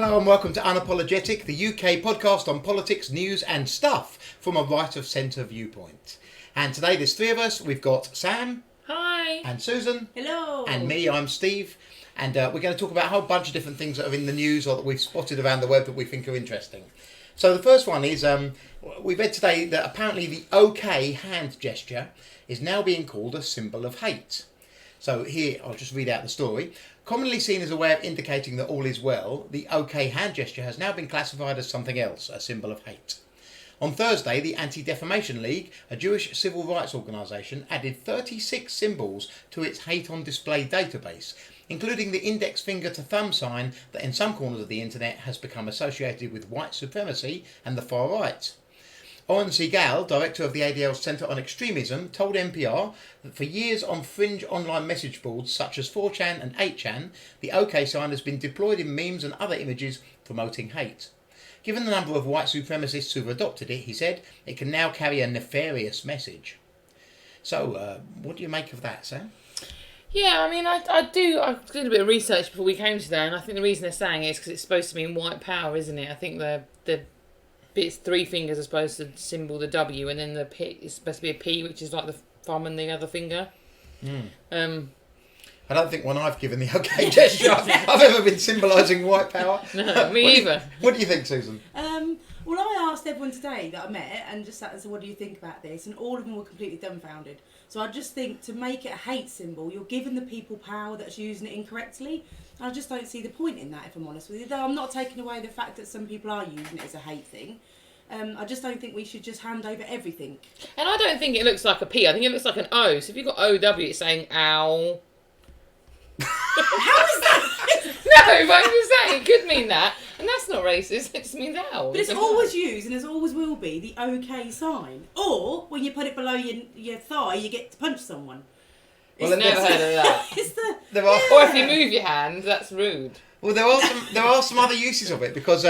Hello and welcome to Unapologetic, the UK podcast on politics, news and stuff from a right-of-centre viewpoint. And today there's three of us. We've got Sam. Hi. And Susan. Hello. And me, I'm Steve. And we're going to talk about a whole bunch of different things that are in the news or that we've spotted around the web that we think are interesting. So the first one is, we read today that apparently the OK hand gesture is now being called a symbol of hate. So here, I'll just read out the story. Commonly seen as a way of indicating that all is well, the OK hand gesture has now been classified as something else, a symbol of hate. On Thursday, the Anti-Defamation League, a Jewish civil rights organisation, added 36 symbols to its hate on display database, including the index finger to thumb sign that in some corners of the internet has become associated with white supremacy and the far right. Oren Segal, director of the ADL's Centre on Extremism, told NPR that for years on fringe online message boards such as 4chan and 8chan, the OK sign has been deployed in memes and other images promoting hate. Given the number of white supremacists who've adopted it, he said, it can now carry a nefarious message. So, what do you make of that, Sam? Yeah, I mean, I did a bit of research before we came today, and I think the reason they're saying it is because it's supposed to mean white power, isn't it? I think the bits, three fingers are supposed to symbol the W, and then the P is supposed to be a P, which is like the thumb and the other finger. I don't think when I've given the OK gesture I've ever been symbolising white power. No, me either. What do you think, Susan? Well, I asked everyone today that I met and just sat and said, what do you think about this? And all of them were completely dumbfounded. So I just think to make it a hate symbol, you're giving the people power that's using it incorrectly. I just don't see the point in that, if I'm honest with you. Though I'm not taking away the fact that some people are using it as a hate thing. I just don't think we should just hand over everything. And I don't think it looks like a P. I think it looks like an O. So if you've got OW, it's saying ow. How is that? No, but I'm just saying, it could mean that. And that's not racist, it just means ow. But it's always used, and it always will be, the OK sign. Or, when you put it below your thigh, you get to punch someone. Well, I've never heard of that. It's the... Or if you move your hand, that's rude. Well, there are some other uses of it because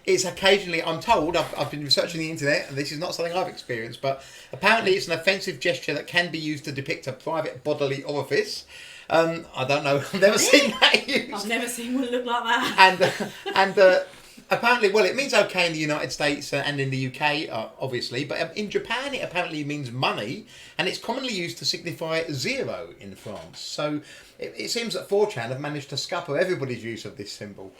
it's occasionally, I'm told, I've been researching the internet, and this is not something I've experienced, but apparently it's an offensive gesture that can be used to depict a private bodily orifice. I don't know, I've never seen that used. I've never seen one look like that. And apparently, well, it means OK in the United States and in the UK, obviously, but in Japan it apparently means money, and it's commonly used to signify zero in France. So it seems that 4chan have managed to scupper everybody's use of this symbol.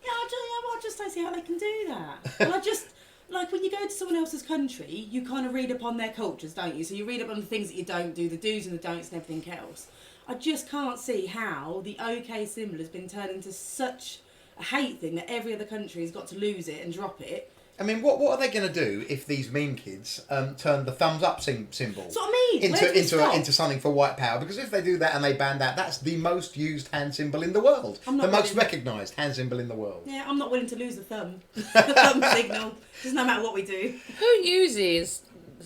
Yeah, I just don't see how they can do that. Well, I just... Like, when you go to someone else's country, you kind of read up on their cultures, don't you? So you read up on the things that you don't do, the do's and the don'ts and everything else. I just can't see how the OK symbol has been turned into such a hate thing that every other country has got to lose it and drop it. I mean, what are they going to do if these meme kids turn the thumbs up symbol That's what I mean. into something for white power? Because if they do that and they ban that, that's the most used hand symbol in the world, the most recognised hand symbol in the world. Yeah, I'm not willing to lose the thumb, the thumb signal. Just no matter what we do. Who uses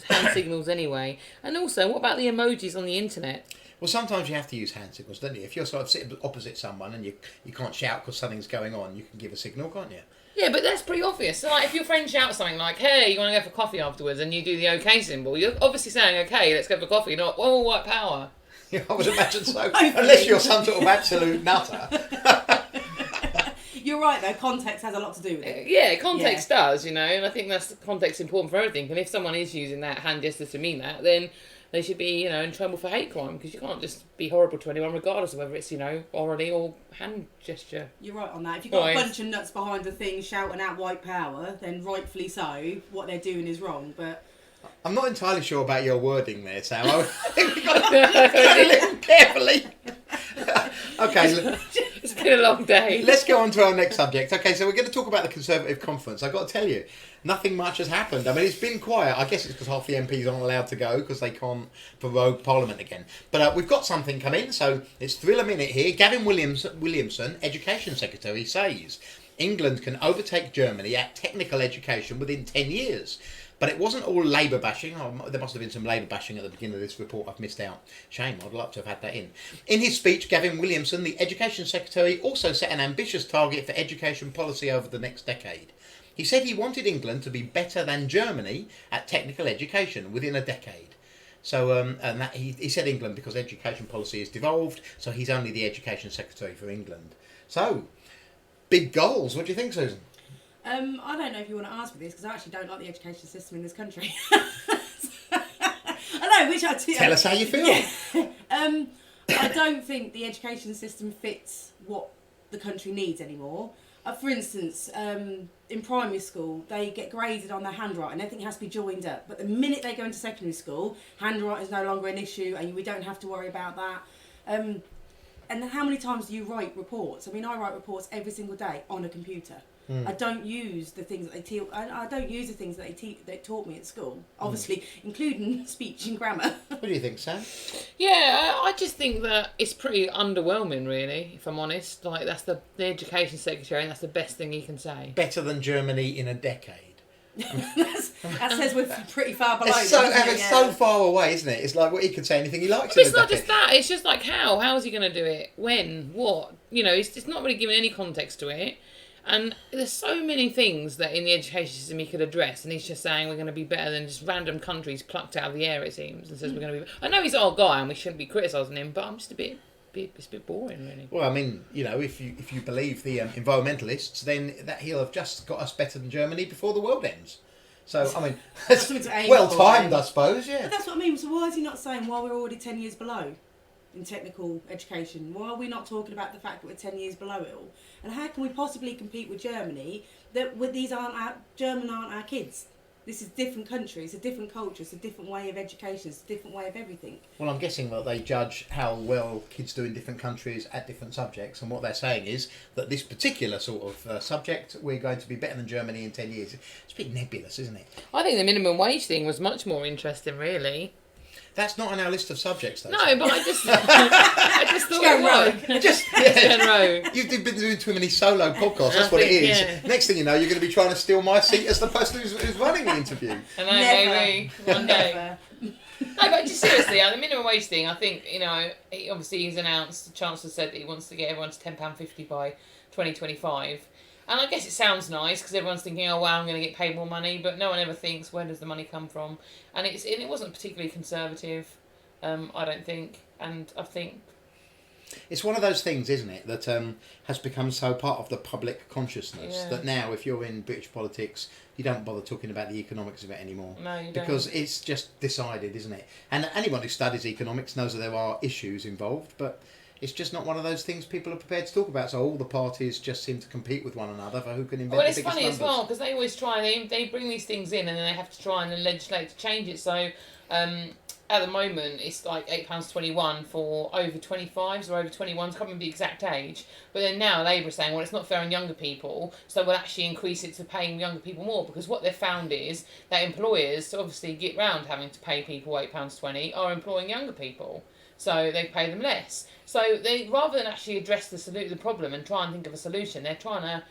hand signals anyway? And also, what about the emojis on the internet? Well, sometimes you have to use hand signals, don't you? If you're sort of sitting opposite someone and you can't shout because something's going on, you can give a signal, can't you? Yeah, but that's pretty obvious. So, like, if your friend shouts something like, hey, you want to go for coffee afterwards, and you do the OK symbol, you're obviously saying, okay, let's go for coffee, not, whoa, white power. Yeah, I would imagine so. Unless you're some sort of absolute nutter. You're right, though. Context has a lot to do with it. Yeah, context does, you know, and I think that's context important for everything. And if someone is using that hand gesture to mean that, then they should be, you know, in trouble for hate crime, because you can't just be horrible to anyone regardless of whether it's, you know, orally or hand gesture. You're right on that. If you've got a bunch of nuts behind the thing shouting out white power, then rightfully so, what they're doing is wrong, but... I'm not entirely sure about your wording there, Sam. I think we've got to listen carefully. Okay. It's been a long day. Let's go on to our next subject. Okay, so we're going to talk about the Conservative conference. I've got to tell you, nothing much has happened. I mean, it's been quiet. I guess it's because half the MPs aren't allowed to go because they can't prorogue Parliament again. But we've got something coming, so it's thrill a minute here. Gavin Williamson, Education Secretary, says England can overtake Germany at technical education within 10 years. But it wasn't all Labour bashing. Oh, there must have been some Labour bashing at the beginning of this report. I've missed out. Shame. I'd like to have had that in. In his speech, Gavin Williamson, the Education Secretary, also set an ambitious target for education policy over the next decade. He said he wanted England to be better than Germany at technical education within a decade. So, and that he said England because education policy is devolved, so he's only the Education Secretary for England. So, big goals. What do you think, Susan? I don't know if you want to ask me this because I actually don't like the education system in this country. I know, which I do. Tell us how you feel. Yeah. I don't think the education system fits what the country needs anymore. For instance, in primary school, they get graded on their handwriting. Everything has to be joined up. But the minute they go into secondary school, handwriting is no longer an issue, and we don't have to worry about that. And how many times do you write reports? I mean, I write reports every single day on a computer. I don't use the things that they teach. I don't use the things that they taught me at school, obviously, including speech and grammar. What do you think, Sam? Yeah, I just think that it's pretty underwhelming, really, if I'm honest. Like, that's the education secretary, and that's the best thing he can say. Better than Germany in a decade. That says we're pretty far below. It's so far away, isn't it? It's like, what he could say anything he likes. But it's not just that. It's just like how. How is he going to do it? When? What? You know, it's not really giving any context to it. And there's so many things that in the education system he could address, and he's just saying we're going to be better than just random countries plucked out of the air, it seems, and says we're going to be... I know he's our guy and we shouldn't be criticising him, but I'm just it's a bit boring, really. Well, I mean, you know, if you believe the environmentalists, then that he'll have just got us better than Germany before the world ends. So, I mean, That's something to aim well for, timed, then. I suppose, yeah. But that's what I mean. So why is he not saying, well, we're already 10 years below in technical education? Why are we not talking about the fact that we're 10 years below it all? And how can we possibly compete with Germany? German aren't our kids. This is different countries, a different culture, it's a different way of education, it's a different way of everything. Well, I'm guessing that they judge how well kids do in different countries at different subjects, and what they're saying is that this particular sort of subject, we're going to be better than Germany in 10 years. It's a bit nebulous, isn't it? I think the minimum wage thing was much more interesting, really. That's not on our list of subjects, though. No, but I just thought it was. You've been doing too many solo podcasts. That's what it is. Yeah. Next thing you know, you're going to be trying to steal my seat as the person who's running the interview. I know, maybe one day. No, but just seriously, the minimum wage thing. I think he's announced. The Chancellor said that he wants to get everyone to £10.50 by 2025. And I guess it sounds nice because everyone's thinking, oh, wow, I'm going to get paid more money. But no one ever thinks, where does the money come from? And it wasn't particularly conservative, I don't think. And I think... It's one of those things, isn't it, that has become so part of the public consciousness that now, if you're in British politics, you don't bother talking about the economics of it anymore. No, you don't. Because it's just decided, isn't it? And anyone who studies economics knows that there are issues involved, but... It's just not one of those things people are prepared to talk about. So all the parties just seem to compete with one another for who can invent the biggest numbers. Well, it's funny as well because they always try. They bring these things in and then they have to try and legislate to change it. So at the moment it's like £8.21 for over 25s or over 21s. I can't remember the exact age. But then now Labour are saying, well, it's not fair on younger people, so we'll actually increase it to paying younger people more, because what they've found is that employers, to obviously get round having to pay people £8.20, are employing younger people. So they pay them less. So they, rather than actually address the problem and try and think of a solution, they're trying to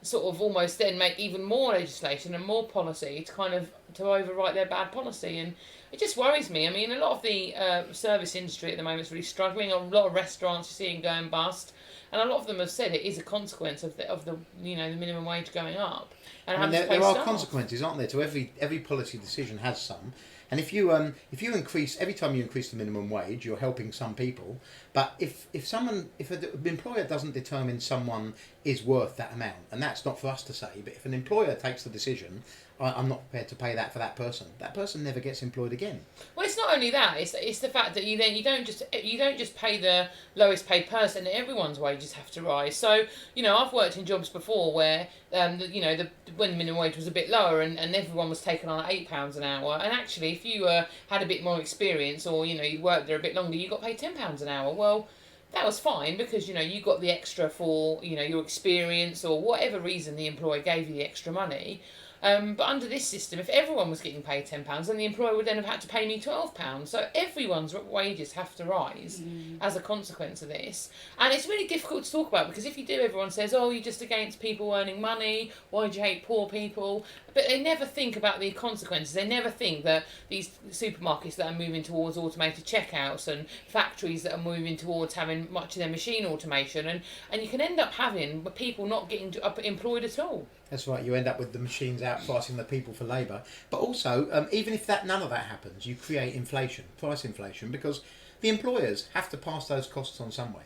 sort of almost then make even more legislation and more policy to overwrite their bad policy. And it just worries me. I mean, a lot of the service industry at the moment is really struggling. A lot of restaurants you're seeing going bust, and a lot of them have said it is a consequence of the the minimum wage going up. And there are consequences, aren't there? To every policy decision has some. And if you increase, every time you increase the minimum wage, you're helping some people. But if an employer doesn't determine someone is worth that amount, and that's not for us to say, but if an employer takes the decision, I'm not prepared to pay that for that person never gets employed again. Well, it's not only that; it's the fact that you don't just pay the lowest paid person. Everyone's wages have to rise. So I've worked in jobs before where when the minimum wage was a bit lower and everyone was taken on at £8 an hour, and actually if you had a bit more experience or you worked there a bit longer, you got paid £10 an hour. Well, that was fine because you got the extra for your experience or whatever reason the employer gave you the extra money. But under this system, if everyone was getting paid £10, then the employer would then have had to pay me £12. So everyone's wages have to rise as a consequence of this. And it's really difficult to talk about because if you do, everyone says, oh, you're just against people earning money. Why do you hate poor people? But they never think about the consequences. They never think that these supermarkets that are moving towards automated checkouts and factories that are moving towards having much of their machine automation. And you can end up having people not getting employed at all. That's right, you end up with the machines outpricing the people for labour. But also, even if none of that happens, you create inflation, price inflation, because the employers have to pass those costs on somewhere.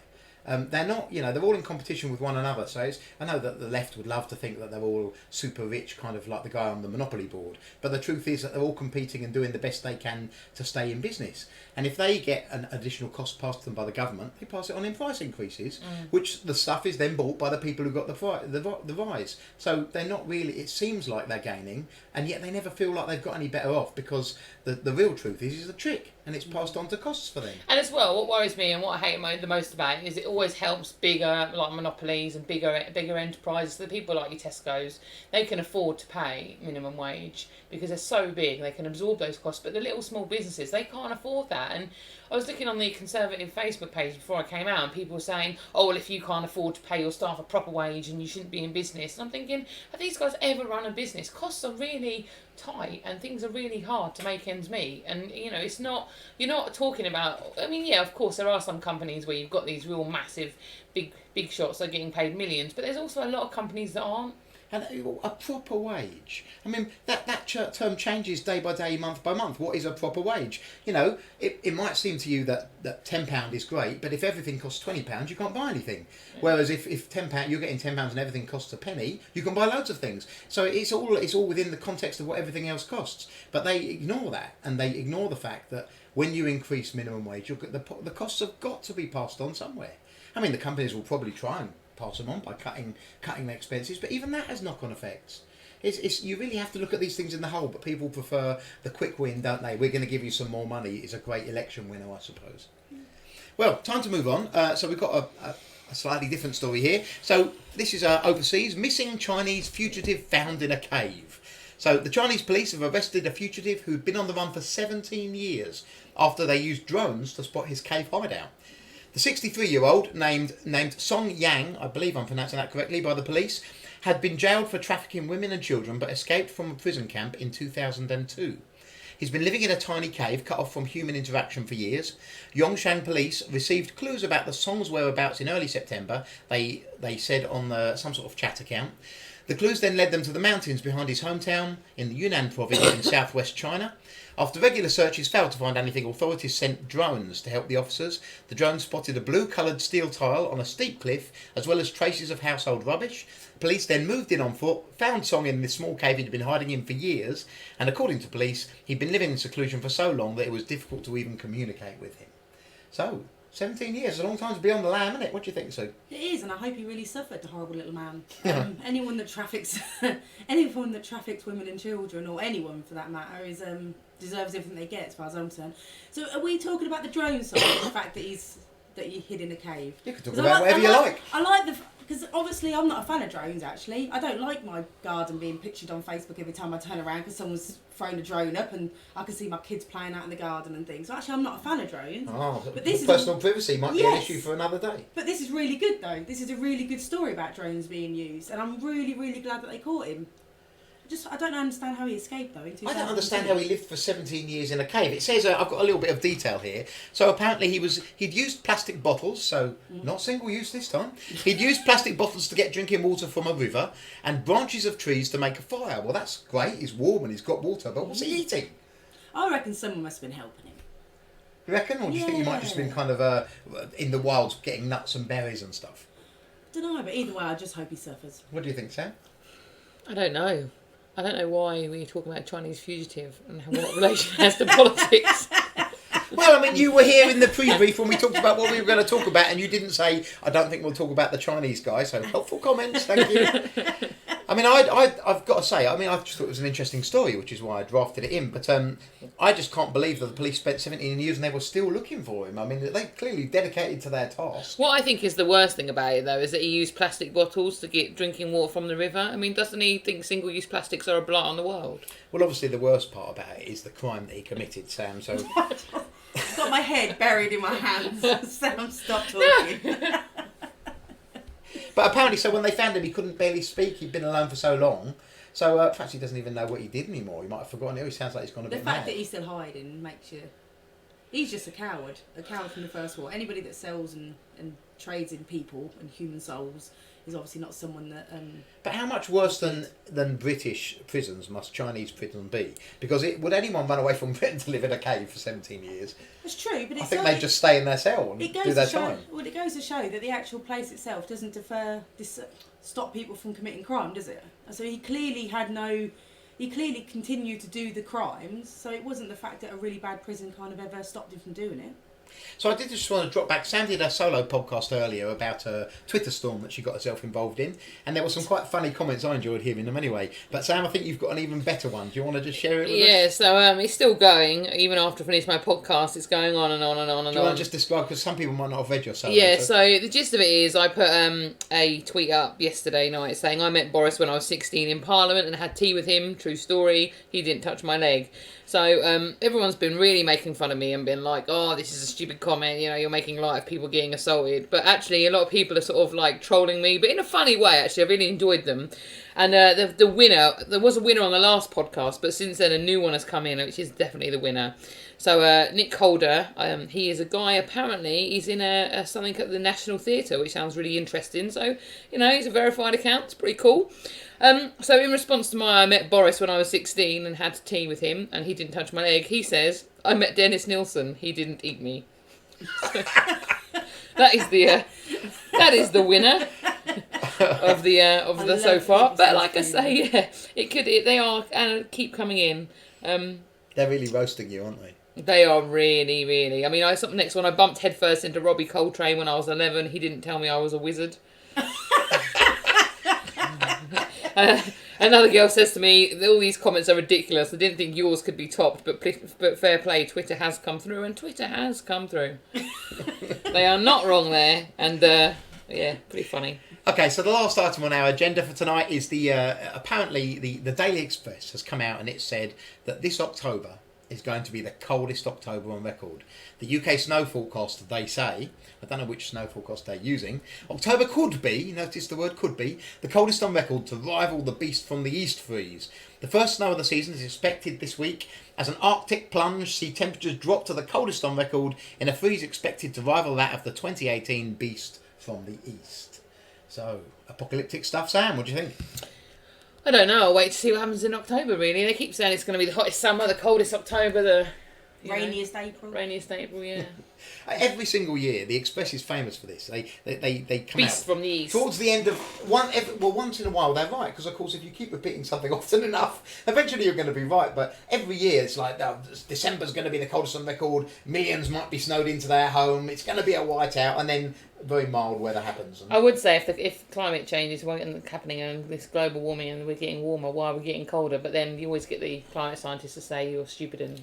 They're not, they're all in competition with one another. So I know that the left would love to think that they're all super rich, kind of like the guy on the Monopoly board. But the truth is that they're all competing and doing the best they can to stay in business. And if they get an additional cost passed to them by the government, they pass it on in price increases, which the stuff is then bought by the people who got the rise. So they're not really, it seems like they're gaining, and yet they never feel like they've got any better off, because the real truth is a trick, and it's passed on to costs for them. And as well, what worries me and what I hate the most about it is it always helps bigger, like monopolies and bigger enterprises. So the people like your Tesco's, they can afford to pay minimum wage because they're so big, they can absorb those costs. But the little small businesses, they can't afford that. And I was looking on the Conservative Facebook page before I came out, and people were saying, oh, well, if you can't afford to pay your staff a proper wage and you shouldn't be in business. And I'm thinking, have these guys ever run a business? Costs are really tight and things are really hard to make ends meet. And, it's not, you're not talking about, of course, there are some companies where you've got these real massive, big shots that are getting paid millions, but there's also a lot of companies that aren't. And a proper wage. That term changes day by day, month by month. What is a proper wage? It might seem to you that £10 is great, but if everything costs £20, you can't buy anything. Whereas if £10, you're getting £10 and everything costs a penny, you can buy loads of things. So it's all within the context of what everything else costs. But they ignore that, and they ignore the fact that when you increase minimum wage, the costs have got to be passed on somewhere. The companies will probably try and pass them on by cutting their expenses, but even that has knock-on effects. You really have to look at these things in the whole, but people prefer the quick win, don't they? We're going to give you some more money. It's a great election winner, I suppose. Well, time to move on. So we've got a slightly different story here. So this is overseas. Missing Chinese fugitive found in a cave. So the Chinese police have arrested a fugitive who'd been on the run for 17 years after they used drones to spot his cave hideout. The 63-year-old, named Song Yang, I believe I'm pronouncing that correctly, by the police, had been jailed for trafficking women and children but escaped from a prison camp in 2002. He's been living in a tiny cave cut off from human interaction for years. Yongshan police received clues about the Song's whereabouts in early September, they said on some sort of chat account. The clues then led them to the mountains behind his hometown in the Yunnan province in southwest China. After regular searches failed to find anything, authorities sent drones to help the officers. The drones spotted a blue-coloured steel tile on a steep cliff, as well as traces of household rubbish. Police then moved in on foot, found Song in this small cave he'd been hiding in for years, and according to police, he'd been living in seclusion for so long that it was difficult to even communicate with him. So, 17 years is a long time to be on the lam, isn't it? What do you think, Sue? It is, and I hope he really suffered, the horrible little man. Anyone that traffics women and children, or anyone for that matter, deserves everything they get, as far as I'm concerned. So, are we talking about the drone side, the fact that he hid in a cave? You can talk about whatever you like. I like because obviously I'm not a fan of drones. Actually, I don't like my garden being pictured on Facebook every time I turn around because someone's thrown a drone up and I can see my kids playing out in the garden and things. So actually, I'm not a fan of drones. Oh, but this personal privacy might be an issue for another day. But this is really good, though. This is a really good story about drones being used, and I'm really, really glad that they caught him. I don't understand how he escaped, though. I don't understand how he lived for 17 years in a cave. It says, I've got a little bit of detail here. So apparently he'd used plastic bottles, so not single use this time. He'd used plastic bottles to get drinking water from a river and branches of trees to make a fire. Well, that's great. He's warm and he's got water, but what's he eating? I reckon someone must have been helping him. You reckon? Or do you think he might have just been kind of in the wilds getting nuts and berries and stuff? I don't know, but either way, I just hope he suffers. What do you think, Sam? I don't know. I don't know why we're talking about a Chinese fugitive and what relation it has to politics. Well, you were here in the pre-brief when we talked about what we were going to talk about, and you didn't say, I don't think we'll talk about the Chinese guy, so helpful comments, thank you. I've got to say, I just thought it was an interesting story, which is why I drafted it in, but I just can't believe that the police spent 17 years and they were still looking for him. They clearly dedicated to their task. What I think is the worst thing about it, though, is that he used plastic bottles to get drinking water from the river. Doesn't he think single-use plastics are a blight on the world? Well, obviously the worst part about it is the crime that he committed, Sam, so... I've got my head buried in my hands. Sam, stop talking. But apparently, so when they found him, he couldn't barely speak. He'd been alone for so long. So perhaps he doesn't even know what he did anymore. He might have forgotten it. He sounds like he's gone a bit mad. The fact that he's still hiding makes you... He's just a coward from the First War. Anybody that sells and trades in people and human souls is obviously not someone that... But how much worse than British prisons must Chinese prisons be? Because would anyone run away from Britain to live in a cave for 17 years? It's true, but I think they'd just stay in their cell and do their time. Well, it goes to show that the actual place itself doesn't stop people from committing crime, does it? So he clearly continued to do the crimes, so it wasn't the fact that a really bad prison kind of ever stopped him from doing it. So I did just want to drop back. Sam did a solo podcast earlier about a Twitter storm that she got herself involved in, and there were some quite funny comments. I enjoyed hearing them anyway. But Sam, I think you've got an even better one. Do you want to just share it with us? Yeah, so it's still going. Even after I finish my podcast, it's going on and on and on and on. Do you want to just describe, because some people might not have read your solo. Yeah, so the gist of it is I put a tweet up yesterday night saying I met Boris when I was 16 in Parliament and had tea with him. True story. He didn't touch my leg. So everyone's been really making fun of me and been like, oh, this is a stupid comment, you know, you're making light of people getting assaulted. But actually, a lot of people are sort of like trolling me, but in a funny way, actually. I really enjoyed them. And the winner, there was a winner on the last podcast, but since then a new one has come in, which is definitely the winner. So Nick Holder, he is a guy, apparently, he's in something at the National Theatre, which sounds really interesting. So, you know, he's a verified account, it's pretty cool. So in response to I met Boris when I was 16 and had tea with him, and he didn't touch my leg, he says, I met Dennis Nilsson, he didn't eat me. So, that is the winner of the so far. But like I say, yeah, they are and keep coming in. They're really roasting you, aren't they? They are really, really. I mean, next one, I bumped headfirst into Robbie Coltrane when I was 11. He didn't tell me I was a wizard. Another girl says to me, all these comments are ridiculous. I didn't think yours could be topped, but fair play, Twitter has come through, and Twitter has come through. They are not wrong there, and yeah, pretty funny. Okay, so the last item on our agenda for tonight is apparently the Daily Express has come out and it said that this October is going to be the coldest October on record. The UK snow forecast, they say, I don't know which snow forecast they're using, October could be, notice the word could be, the coldest on record to rival the beast from the East freeze. The first snow of the season is expected this week as an Arctic plunge see temperatures drop to the coldest on record in a freeze expected to rival that of the 2018 beast from the East. So, apocalyptic stuff. Sam, what do you think? I don't know. I'll wait to see what happens in October, really. They keep saying it's going to be the hottest summer, the coldest October, the... Rainiest April. Rainiest April, yeah. Every single year, the Express is famous for this. They come Beast out from the East. towards the end of once in a while they're right, because of course if you keep repeating something often enough, eventually you're going to be right. But every year it's like December's going to be the coldest on record. Millions might be snowed into their home. It's going to be a whiteout, and then very mild weather happens. I would say if climate change is happening and this global warming and we're getting warmer, why are we getting colder? But then you always get the climate scientists to say you're stupid and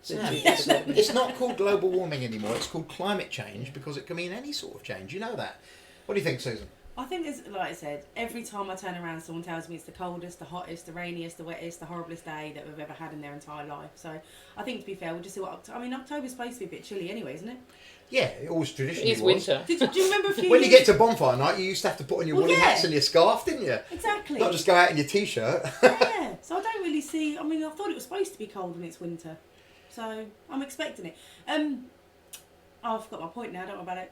it's not called global warming anymore. It's called climate change because it can mean any sort of change. You know that. What do you think, Susan? I think there's, like I said, every time I turn around, someone tells me it's the coldest, the hottest, the rainiest, the wettest, the horriblest day that we've ever had in their entire life. So I think, to be fair, we'll just see what... October's supposed to be a bit chilly anyway, isn't it? Yeah, it always traditionally It's was. winter. Do you remember a few When years... you get to bonfire night, you used to have to put on your woolly hats and your scarf, didn't you? Exactly. Not just go out in your T-shirt. Yeah, so I don't really see... I thought it was supposed to be cold when it's winter. So I'm expecting it. I've forgot my point now, don't worry about it.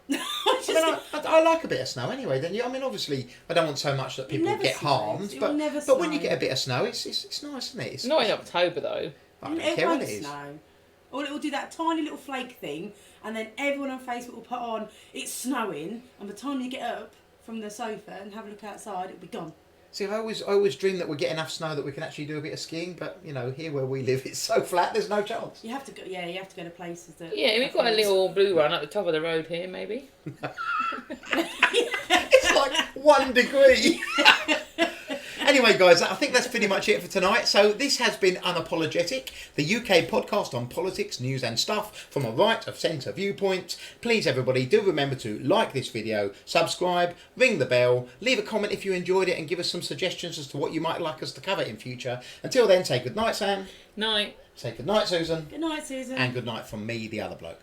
I like a bit of snow anyway, don't you? Obviously, I don't want so much that people get harmed, but when you get a bit of snow, it's nice, isn't it? It's not in October, though. I don't care when it is. Snow. Or it will do that tiny little flake thing, and then everyone on Facebook will put on, it's snowing, and by the time you get up from the sofa and have a look outside, it'll be gone. See, I always dream that we get enough snow that we can actually do a bit of skiing, but here where we live, it's so flat, there's no chance. You have to go. Yeah, you have to go to places that. Yeah, we've got a little blue one at the top of the road here, maybe. It's like 1 degree. Anyway, guys, I think that's pretty much it for tonight. So this has been Unapologetic, the UK podcast on politics, news and stuff from a right of centre viewpoint. Please, everybody, do remember to like this video, subscribe, ring the bell, leave a comment if you enjoyed it and give us some suggestions as to what you might like us to cover in future. Until then, say good night, Sam. Night. Say good night, Susan. Good night, Susan. And good night from me, the other bloke.